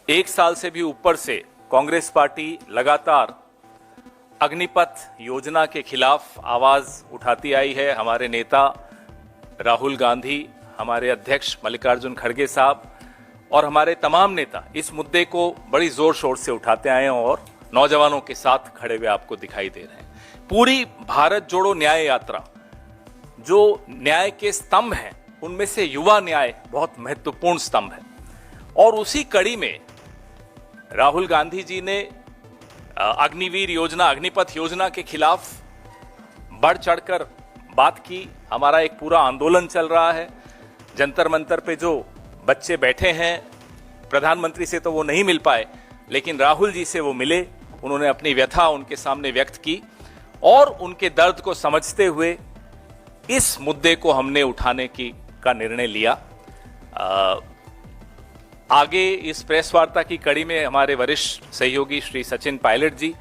एक साल से भी ऊपर से कांग्रेस पार्टी लगातार अग्निपथ योजना के खिलाफ आवाज उठाती आई है। हमारे नेता राहुल गांधी, हमारे अध्यक्ष मल्लिकार्जुन खड़गे साहब और हमारे तमाम नेता इस मुद्दे को बड़ी जोर शोर से उठाते आए हैं और नौजवानों के साथ खड़े हुए आपको दिखाई दे रहे हैं। पूरी भारत जोड़ो न्याय यात्रा, जो न्याय के स्तंभ हैं उनमें से युवा न्याय बहुत महत्वपूर्ण स्तंभ है और उसी कड़ी में राहुल गांधी जी ने अग्निवीर योजना, अग्निपथ योजना के खिलाफ बढ़ चढ़कर बात की। हमारा एक पूरा आंदोलन चल रहा है। जंतर मंतर पे जो बच्चे बैठे हैं, प्रधानमंत्री से तो वो नहीं मिल पाए, लेकिन राहुल जी से वो मिले। उन्होंने अपनी व्यथा उनके सामने व्यक्त की और उनके दर्द को समझते हुए इस मुद्दे को हमने उठाने का निर्णय लिया। आगे इस प्रेस वार्ता की कड़ी में हमारे वरिष्ठ सहयोगी श्री सचिन पायलट जी,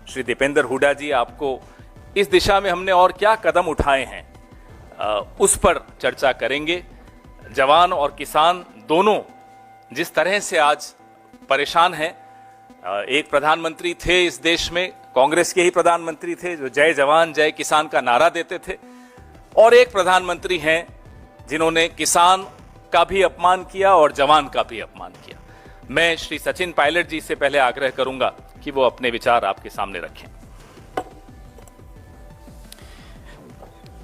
श्री दीपेंद्र हुड्डा जी आपको इस दिशा में हमने और क्या कदम उठाए हैं उस पर चर्चा करेंगे। जवान और किसान दोनों जिस तरह से आज परेशान हैं, एक प्रधानमंत्री थे इस देश में, कांग्रेस के ही प्रधानमंत्री थे जो जय जवान जय किसान का नारा देते थे, और एक प्रधानमंत्री हैं जिन्होंने किसान का भी अपमान किया और जवान का भी अपमान किया। मैं श्री सचिन पायलट जी से पहले आग्रह करूंगा कि वो अपने विचार आपके सामने रखें।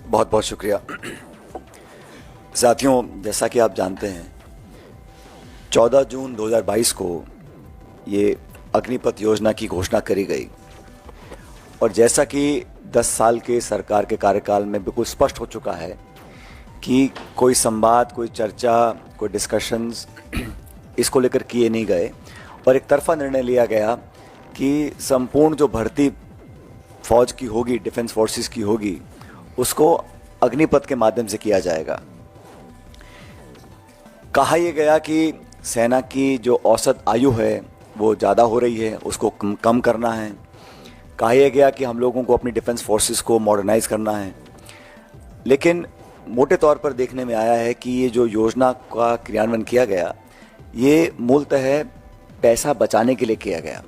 बहुत बहुत शुक्रिया। साथियों, जैसा कि आप जानते हैं 14 जून 2022 को ये अग्निपथ योजना की घोषणा करी गई और जैसा कि 10 साल के सरकार के कार्यकाल में बिल्कुल स्पष्ट हो चुका है कि कोई संवाद, कोई चर्चा, कोई डिस्कशंस इसको लेकर किए नहीं गए और एक तरफा निर्णय लिया गया कि संपूर्ण जो भर्ती फौज की होगी, डिफेंस फोर्सेस की होगी, उसको अग्निपथ के माध्यम से किया जाएगा। कहा यह गया कि सेना की जो औसत आयु है वो ज़्यादा हो रही है, उसको कम करना है। कहा यह गया कि हम लोगों को अपनी डिफेंस फोर्सेस को मॉडर्नाइज करना है। लेकिन मोटे तौर पर देखने में आया है कि ये जो योजना का क्रियान्वयन किया गया, ये मूलतः पैसा बचाने के लिए किया गया।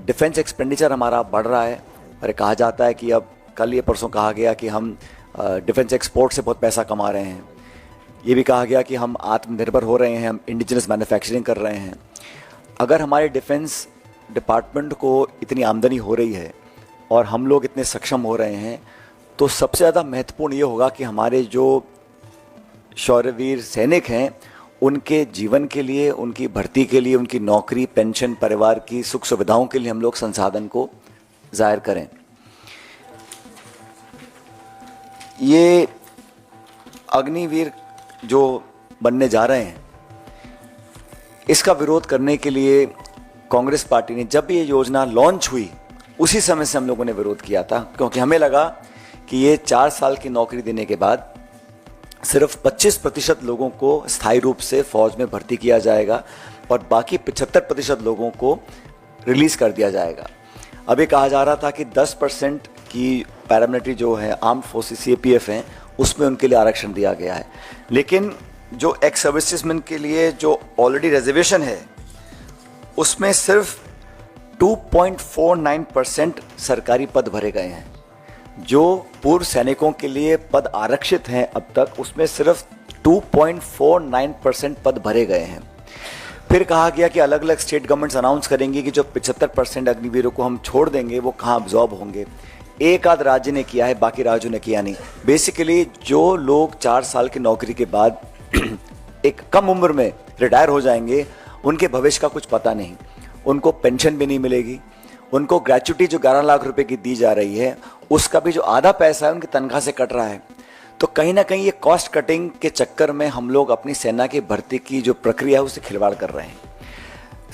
डिफेंस एक्सपेंडिचर हमारा बढ़ रहा है और कहा जाता है कि अब कल ये परसों कहा गया कि हम डिफेंस एक्सपोर्ट से बहुत पैसा कमा रहे हैं। ये भी कहा गया कि हम आत्मनिर्भर हो रहे हैं, हम इंडिजिनस मैन्युफैक्चरिंग कर रहे हैं। अगर हमारे डिफेंस डिपार्टमेंट को इतनी आमदनी हो रही है और हम लोग इतने सक्षम हो रहे हैं, तो सबसे ज़्यादा महत्वपूर्ण ये होगा कि हमारे जो शौर्यवीर सैनिक हैं उनके जीवन के लिए, उनकी भर्ती के लिए, उनकी नौकरी, पेंशन, परिवार की सुख सुविधाओं के लिए हम लोग संसाधन को जाहिर करें। ये अग्निवीर जो बनने जा रहे हैं, इसका विरोध करने के लिए कांग्रेस पार्टी ने, जब ये योजना लॉन्च हुई उसी समय से हम लोगों ने विरोध किया था, क्योंकि हमें लगा कि ये 4 साल की नौकरी देने के बाद सिर्फ 25% लोगों को स्थायी रूप से फौज में भर्ती किया जाएगा और बाकी 75% लोगों को रिलीज कर दिया जाएगा। अभी कहा जा रहा था कि 10% की पैरामिलिट्री जो है आर्म्ड फोर्सेस CAPF हैं, उसमें उनके लिए आरक्षण दिया गया है। लेकिन जो एक्स सर्विसेजमैन के लिए जो ऑलरेडी रिजर्वेशन है, उसमें सिर्फ 2.49% सरकारी पद भरे गए हैं। जो पूर्व सैनिकों के लिए पद आरक्षित हैं अब तक, उसमें सिर्फ 2.49% पद भरे गए हैं। फिर कहा गया कि अलग अलग स्टेट गवर्नमेंट्स अनाउंस करेंगी कि जो 75% अग्निवीरों को हम छोड़ देंगे वो कहाँ अब्जॉर्ब होंगे। एक आध राज्य ने किया है, बाकी राज्यों ने किया नहीं। बेसिकली जो लोग 4 साल की नौकरी के बाद एक कम उम्र में रिटायर हो जाएंगे, उनके भविष्य का कुछ पता नहीं, उनको पेंशन भी नहीं मिलेगी, उनको ग्रेच्युटी जो 11 लाख रुपए की दी जा रही है उसका भी जो आधा पैसा है उनकी तनख्वाह से कट रहा है। तो कहीं ना कहीं ये कॉस्ट कटिंग के चक्कर में हम लोग अपनी सेना की भर्ती की जो प्रक्रिया है उससे खिलवाड़ कर रहे हैं।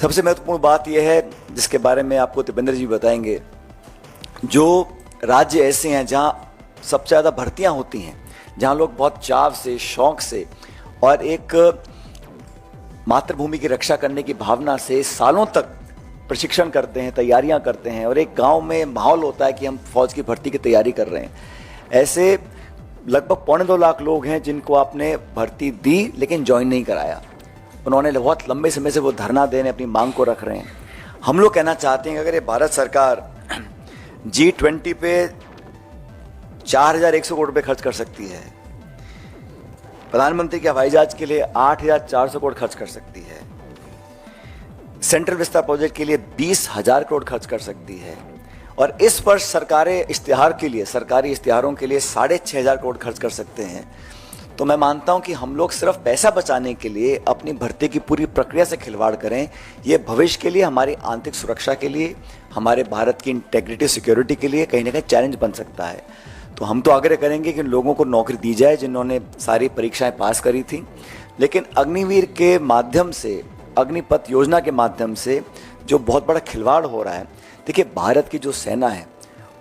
सबसे महत्वपूर्ण बात यह है, जिसके बारे में आपको दीपेंद्र जी बताएंगे, जो राज्य ऐसे हैं जहाँ सबसे ज़्यादा भर्तियाँ होती हैं, जहाँ लोग बहुत चाव से, शौक से और एक मातृभूमि की रक्षा करने की भावना से सालों तक प्रशिक्षण करते हैं, तैयारियां करते हैं और एक गांव में माहौल होता है कि हम फौज की भर्ती की तैयारी कर रहे हैं। ऐसे लगभग 2.25 लाख लोग हैं जिनको आपने भर्ती दी लेकिन ज्वाइन नहीं कराया। उन्होंने बहुत लंबे समय से वो धरना देने अपनी मांग को रख रहे हैं। हम लोग कहना चाहते हैं कि अगर ये भारत सरकार G20 पे 4,100 करोड़ रुपए खर्च कर सकती है, प्रधानमंत्री के हवाई जहाज के लिए 8,400 करोड़ खर्च कर सकती है, सेंट्रल विस्ता प्रोजेक्ट के लिए 20,000 करोड़ खर्च कर सकती है, और इस वर्ष सरकारी इश्तिहारों के लिए 6,500 करोड़ खर्च कर सकते हैं, तो मैं मानता हूं कि हम लोग सिर्फ पैसा बचाने के लिए अपनी भर्ती की पूरी प्रक्रिया से खिलवाड़ करें, ये भविष्य के लिए, हमारी आंतरिक सुरक्षा के लिए, हमारे भारत की इंटेग्रिटी सिक्योरिटी के लिए कहीं ना कहीं चैलेंज बन सकता है। तो हम तो आग्रह करेंगे कि लोगों को नौकरी दी जाए जिन्होंने सारी परीक्षाएं पास करी थी, लेकिन अग्निवीर के माध्यम से, अग्निपथ योजना के माध्यम से जो बहुत बड़ा खिलवाड़ हो रहा है, देखिए भारत की जो सेना है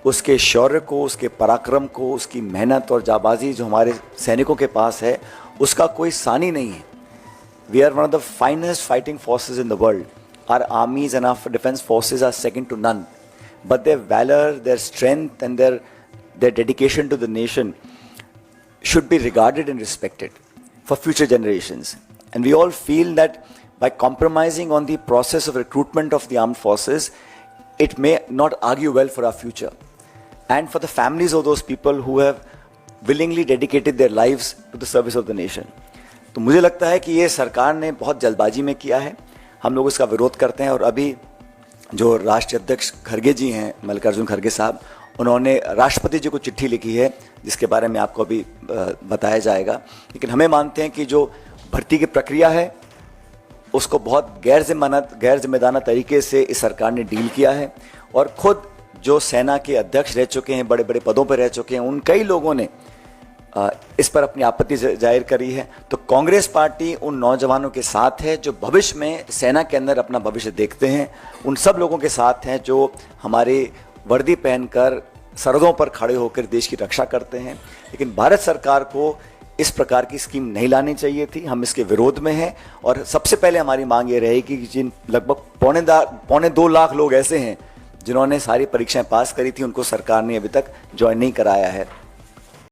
उसके शौर्य को, उसके पराक्रम को, उसकी मेहनत और जाबाजी जो हमारे सैनिकों के पास है उसका कोई सानी नहीं है। We are one of the finest fighting forces in the world. Our armies and our defence forces are second to none, but their valour, their strength and their dedication to the nation should be regarded and respected for future generations. And we all feel that by compromising on the process of recruitment of the armed forces, it may not argue well for our future and for the families of those people who have willingly dedicated their lives to the service of the nation. तो मुझे लगता है कि ये सरकार ने बहुत जल्दबाजी में किया है, हम लोग इसका विरोध करते हैं। और अभी जो राष्ट्रीय अध्यक्ष खड़गे जी हैं, मल्लिकार्जुन खड़गे साहब, उन्होंने राष्ट्रपति जी को चिट्ठी लिखी है जिसके बारे में आपको अभी बताया जाएगा। लेकिन हमें मानते हैं कि जो भर्ती की प्रक्रिया है उसको बहुत गैर जिम्मेदाराना तरीके से इस सरकार ने डील किया है, और खुद जो सेना के अध्यक्ष रह चुके हैं, बड़े बड़े पदों पर रह चुके हैं, उन कई लोगों ने इस पर अपनी आपत्ति जाहिर करी है। तो कांग्रेस पार्टी उन नौजवानों के साथ है जो भविष्य में सेना के अंदर अपना भविष्य देखते हैं, उन सब लोगों के साथ हैं जो हमारी वर्दी पहनकर सरहदों पर खड़े होकर देश की रक्षा करते हैं। लेकिन भारत सरकार को इस प्रकार की स्कीम नहीं लानी चाहिए थी, हम इसके विरोध में हैं। और सबसे पहले हमारी मांग ये रहेगी कि जिन लगभग 2.25 लाख लोग ऐसे हैं जिन्होंने सारी परीक्षाएं पास करी थी, उनको सरकार ने अभी तक ज्वाइन नहीं कराया है।